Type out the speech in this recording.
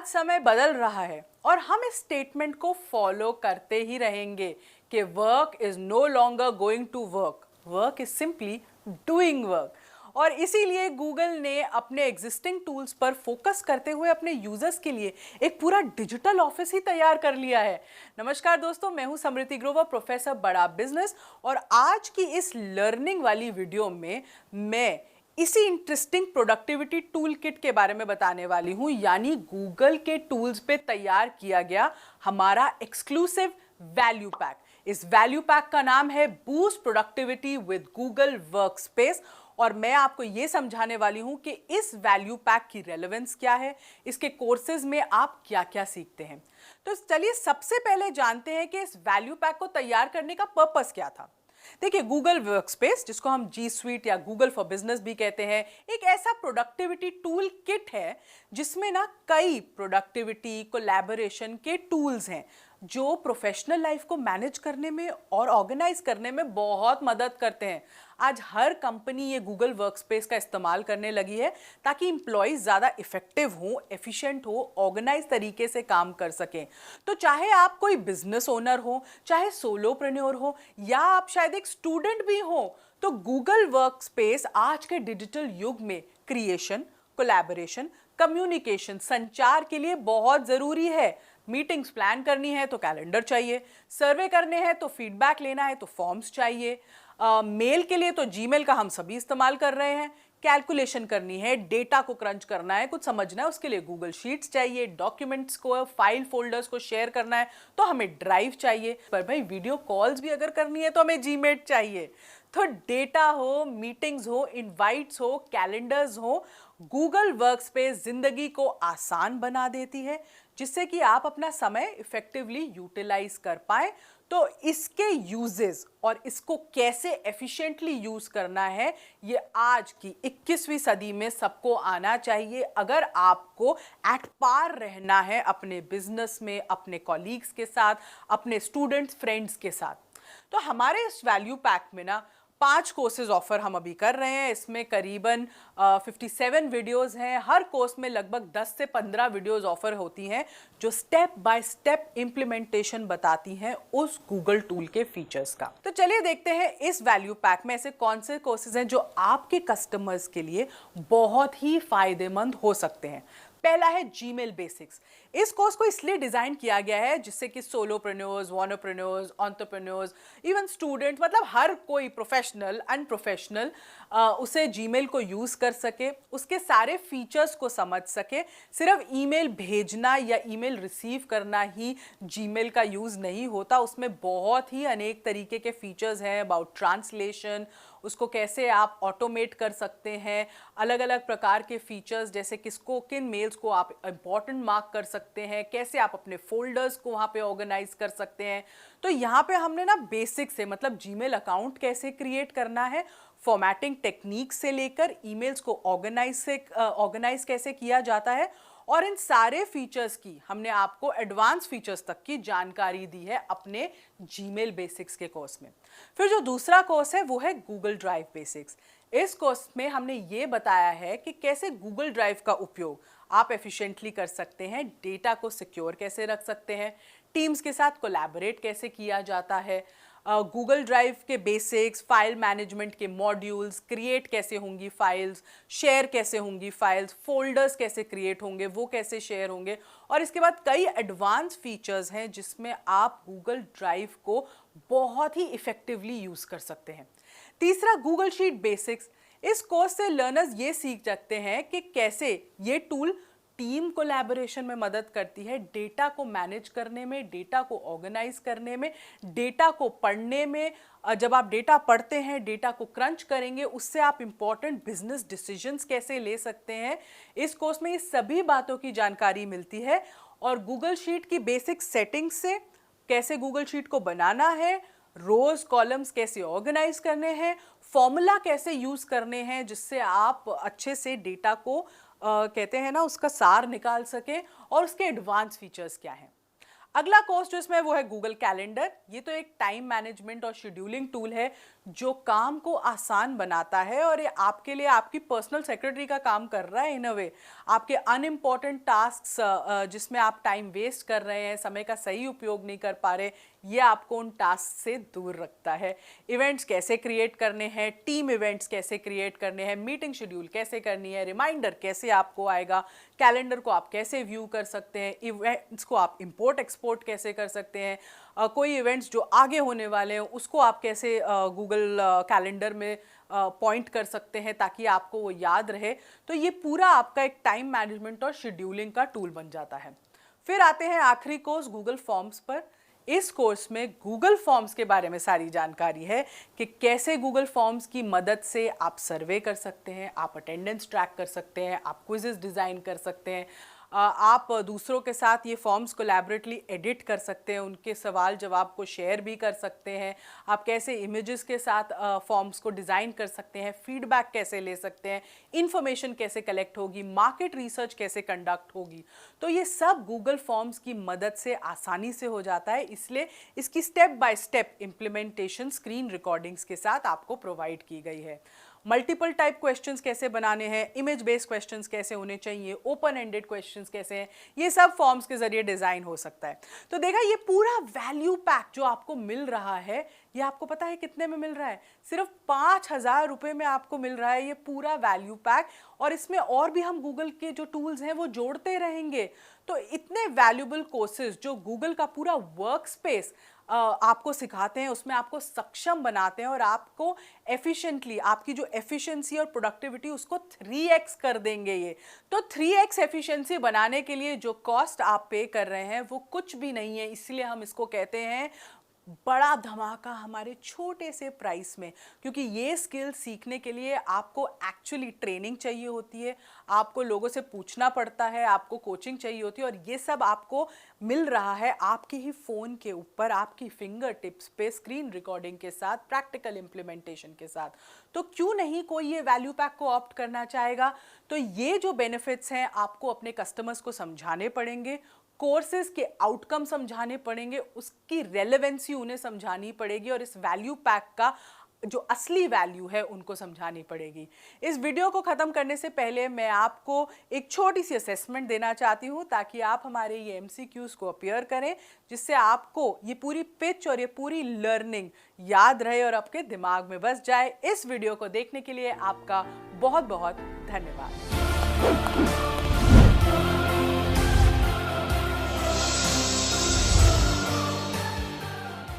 आज समय बदल रहा है और हम इस स्टेटमेंट को फॉलो करते ही रहेंगे कि work is no longer going to work, work is simply doing work. और इसीलिए गूगल ने अपने एग्जिस्टिंग टूल्स पर फोकस करते हुए अपने यूजर्स के लिए एक पूरा डिजिटल ऑफिस ही तैयार कर लिया है। नमस्कार दोस्तों, मैं हूं समृति ग्रोवर, प्रोफेसर बड़ा बिजनेस, और आज की इस लर्निंग वाली वीडियो में मैं इसी इंटरेस्टिंग प्रोडक्टिविटी टूल किट के बारे में बताने वाली हूं, यानी गूगल के टूल्स पे तैयार किया गया हमारा एक्सक्लूसिव वैल्यू पैक। इस वैल्यू पैक का नाम है boost productivity with Google workspace, और मैं आपको यह समझाने वाली हूं कि इस वैल्यू पैक की रेलेवेंस क्या है, इसके कोर्सेज में आप क्या क्या सीखते हैं। तो चलिए सबसे पहले जानते हैं कि इस वैल्यू पैक को तैयार करने का पर्पस क्या था। देखिए, गूगल वर्कस्पेस, जिसको हम जी स्वीट या गूगल फॉर बिजनेस भी कहते हैं, एक ऐसा प्रोडक्टिविटी टूल किट है जिसमें ना कई प्रोडक्टिविटी कोलैबोरेशन के टूल्स हैं जो प्रोफेशनल लाइफ को मैनेज करने में और ऑर्गेनाइज करने में बहुत मदद करते हैं। आज हर कंपनी ये गूगल वर्कस्पेस का इस्तेमाल करने लगी है ताकि एम्प्लॉयज ज़्यादा इफेक्टिव हो, एफिशिएंट हो, ऑर्गेनाइज तरीके से काम कर सकें। तो चाहे आप कोई बिजनेस ओनर हो, चाहे सोलोप्रेन्योर हो, या आप शायद एक स्टूडेंट भी हो, तो गूगल वर्कस्पेस आज के डिजिटल युग में क्रिएशन, कोलैबोरेशन, कम्युनिकेशन, संचार के लिए बहुत ज़रूरी है। मीटिंग्स प्लान करनी है तो कैलेंडर चाहिए, सर्वे करने हैं तो फीडबैक लेना है तो फॉर्म्स चाहिए, मेल के लिए तो जीमेल का हम सभी इस्तेमाल कर रहे हैं, कैलकुलेशन करनी है, डेटा को क्रंच करना है, कुछ समझना है, उसके लिए गूगल शीट्स चाहिए, डॉक्यूमेंट्स को, फाइल फोल्डर्स को शेयर करना है तो हमें ड्राइव चाहिए, पर भाई वीडियो कॉल्स भी अगर करनी है तो हमें जीमेट चाहिए। तो डेटा हो, मीटिंग्स हो, इनवाइट्स हो, कैलेंडर्स हो, गूगल वर्कस्पेस जिंदगी को आसान बना देती है जिससे कि आप अपना समय इफेक्टिवली यूटिलाइज कर पाए। तो इसके यूजेस और इसको कैसे एफिशिएंटली यूज करना है, ये आज की 21वीं सदी में सबको आना चाहिए अगर आपको एट पार रहना है अपने बिजनेस में, अपने कॉलीग्स के साथ, अपने स्टूडेंट्स, फ्रेंड्स के साथ। तो हमारे इस वैल्यू पैक में ना 5 कोर्सेज ऑफर हम अभी कर रहे हैं। इसमें करीबन 57 वीडियोस हैं। हर कोर्स में लगभग 10 से 15 वीडियोस ऑफर होती हैं जो स्टेप बाय स्टेप इंप्लीमेंटेशन बताती हैं उस गूगल टूल के फीचर्स का। तो चलिए देखते हैं इस वैल्यू पैक में ऐसे कौन से कोर्सेज हैं जो आपके कस्टमर्स के लिए बहुत ही फायदेमंद हो सकते हैं। पहला है जीमेल बेसिक्स। इस कोर्स को इसलिए डिजाइन किया गया है जिससे कि सोलोप्रेन्योर्स, वॉनोप्रेन्योर्स, एंटरप्रेन्योर्स, इवन स्टूडेंट, मतलब हर कोई प्रोफेशनल, अनप्रोफेशनल उसे जीमेल को यूज कर सके, उसके सारे फीचर्स को समझ सके। सिर्फ ईमेल भेजना या ईमेल रिसीव करना ही जीमेल का यूज नहीं होता, उसमें बहुत ही अनेक तरीके के फीचर्स हैं। अबाउट ट्रांसलेशन, उसको कैसे आप ऑटोमेट कर सकते हैं, अलग अलग प्रकार के फीचर्स जैसे किसको, किन मेल्स को आप इंपॉर्टेंट मार्क कर सकते हैं, कैसे आप अपने फोल्डर्स को वहाँ पे ऑर्गेनाइज कर सकते हैं। तो यहाँ पे हमने ना बेसिक से, मतलब जीमेल अकाउंट कैसे क्रिएट करना है, फॉर्मेटिंग टेक्निक से लेकर ईमेल्स को ऑर्गेनाइज कैसे किया जाता है, और इन सारे फीचर्स की हमने आपको एडवांस फीचर्स तक की जानकारी दी है अपने जीमेल बेसिक्स के कोर्स में। फिर जो दूसरा कोर्स है वो है गूगल ड्राइव बेसिक्स। इस कोर्स में हमने ये बताया है कि कैसे गूगल ड्राइव का उपयोग आप एफिशिएंटली कर सकते हैं, डेटा को सिक्योर कैसे रख सकते हैं, टीम्स के साथ कोलैबोरेट कैसे किया जाता है, गूगल ड्राइव के बेसिक्स, फाइल मैनेजमेंट के मॉड्यूल्स, क्रिएट कैसे होंगी फाइल्स, शेयर कैसे होंगी फाइल्स, फोल्डर्स कैसे क्रिएट होंगे, वो कैसे शेयर होंगे, और इसके बाद कई एडवांस फीचर्स हैं जिसमें आप गूगल ड्राइव को बहुत ही इफेक्टिवली यूज कर सकते हैं। तीसरा, गूगल शीट बेसिक्स। इस कोर्स से लर्नर्स ये सीख सकते हैं कि कैसे ये टूल टीम कोलैबोरेशन में मदद करती है, डेटा को मैनेज करने में, डेटा को ऑर्गेनाइज करने में, डेटा को पढ़ने में। जब आप डेटा पढ़ते हैं, डेटा को क्रंच करेंगे, उससे आप इंपॉर्टेंट बिजनेस डिसीजंस कैसे ले सकते हैं। इस कोर्स में ये सभी बातों की जानकारी मिलती है, और गूगल शीट की बेसिक सेटिंग्स से कैसे गूगल शीट को बनाना है, रोज कॉलम्स कैसे ऑर्गेनाइज करने हैं, फॉर्मूला कैसे यूज करने हैं जिससे आप अच्छे से डेटा को कहते हैं ना, उसका सार निकाल सके, और उसके एडवांस फीचर्स क्या हैं। अगला कोर्स जो इसमें वो है गूगल कैलेंडर। ये तो एक टाइम मैनेजमेंट और शेड्यूलिंग टूल है जो काम को आसान बनाता है और ये आपके लिए आपकी पर्सनल सेक्रेटरी का काम कर रहा है इन अ वे। आपके अनइम्पॉर्टेंट टास्क्स जिसमें आप टाइम वेस्ट कर रहे हैं, समय का सही उपयोग नहीं कर पा रहे, ये आपको उन टास्क से दूर रखता है। इवेंट्स कैसे क्रिएट करने हैं, टीम इवेंट्स कैसे क्रिएट करने हैं, मीटिंग शेड्यूल कैसे करनी है, रिमाइंडर कैसे आपको आएगा, कैलेंडर को आप कैसे व्यू कर सकते हैं, इवेंट्स को आप इंपोर्ट एक्सपोर्ट कैसे कर सकते हैं, कोई इवेंट्स जो आगे होने वाले हैं उसको आप कैसे गूगल कैलेंडर में पॉइंट कर सकते हैं ताकि आपको वो याद रहे। तो ये पूरा आपका एक टाइम मैनेजमेंट और शेड्यूलिंग का टूल बन जाता है। फिर आते हैं आखिरी कोर्स गूगल फॉर्म्स पर। इस कोर्स में गूगल फॉर्म्स के बारे में सारी जानकारी है कि कैसे गूगल फॉर्म्स की मदद से आप सर्वे कर सकते हैं, आप अटेंडेंस ट्रैक कर सकते हैं, आप क्विज़ेस डिज़ाइन कर सकते हैं, आप दूसरों के साथ ये फॉर्म्स कोलैबोरेटली एडिट कर सकते हैं, उनके सवाल जवाब को शेयर भी कर सकते हैं, आप कैसे इमेजेस के साथ फॉर्म्स को डिज़ाइन कर सकते हैं, फीडबैक कैसे ले सकते हैं, इंफॉर्मेशन कैसे कलेक्ट होगी, मार्केट रिसर्च कैसे कंडक्ट होगी। तो ये सब गूगल फॉर्म्स की मदद से आसानी से हो जाता है, इसलिए इसकी step by step implementation screen recordings के साथ आपको प्रोवाइड की गई है। मल्टीपल टाइप क्वेश्चंस कैसे बनाने हैं, इमेज बेस्ड क्वेश्चंस कैसे होने चाहिए, ओपन एंडेड क्वेश्चंस कैसे हैं, ये सब फॉर्म्स के जरिए डिजाइन हो सकता है। तो देखा, ये पूरा वैल्यू पैक जो आपको मिल रहा है, ये आपको पता है कितने में मिल रहा है? सिर्फ 5,000 रुपये में आपको मिल रहा है ये पूरा वैल्यू पैक। और इसमें और भी हम गूगल के जो टूल्स हैं वो जोड़ते रहेंगे। तो इतने वैल्यूबल कोर्सेज जो गूगल का पूरा वर्क स्पेस आपको सिखाते हैं, उसमें आपको सक्षम बनाते हैं और आपको एफिशिएंटली, आपकी जो एफिशिएंसी और प्रोडक्टिविटी उसको 3x कर देंगे ये। तो 3x एफिशिएंसी बनाने के लिए जो कॉस्ट आप पे कर रहे हैं वो कुछ भी नहीं है, इसलिए हम इसको कहते हैं बड़ा धमाका हमारे छोटे से प्राइस में। क्योंकि ये स्किल सीखने के लिए आपको एक्चुअली ट्रेनिंग चाहिए होती है, आपको लोगों से पूछना पड़ता है, आपको कोचिंग चाहिए होती है, और ये सब आपको मिल रहा है आपके ही फ़ोन के ऊपर, आपकी फिंगर टिप्स पे, स्क्रीन रिकॉर्डिंग के साथ, प्रैक्टिकल इम्प्लीमेंटेशन के साथ। तो क्यों नहीं कोई ये वैल्यू पैक को ऑप्ट करना चाहेगा? तो ये जो बेनिफिट्स हैं आपको अपने कस्टमर्स को समझाने पड़ेंगे, कोर्सेज के आउटकम समझाने पड़ेंगे, उसकी रेलेवेंसी उन्हें समझानी पड़ेगी, और इस वैल्यू पैक का जो असली वैल्यू है उनको समझानी पड़ेगी। इस वीडियो को ख़त्म करने से पहले मैं आपको एक छोटी सी असेसमेंट देना चाहती हूँ ताकि आप हमारे ये MCQs को अपीयर करें, जिससे आपको ये पूरी पिच और ये पूरी लर्निंग याद रहे और आपके दिमाग में बस जाए। इस वीडियो को देखने के लिए आपका बहुत बहुत धन्यवाद।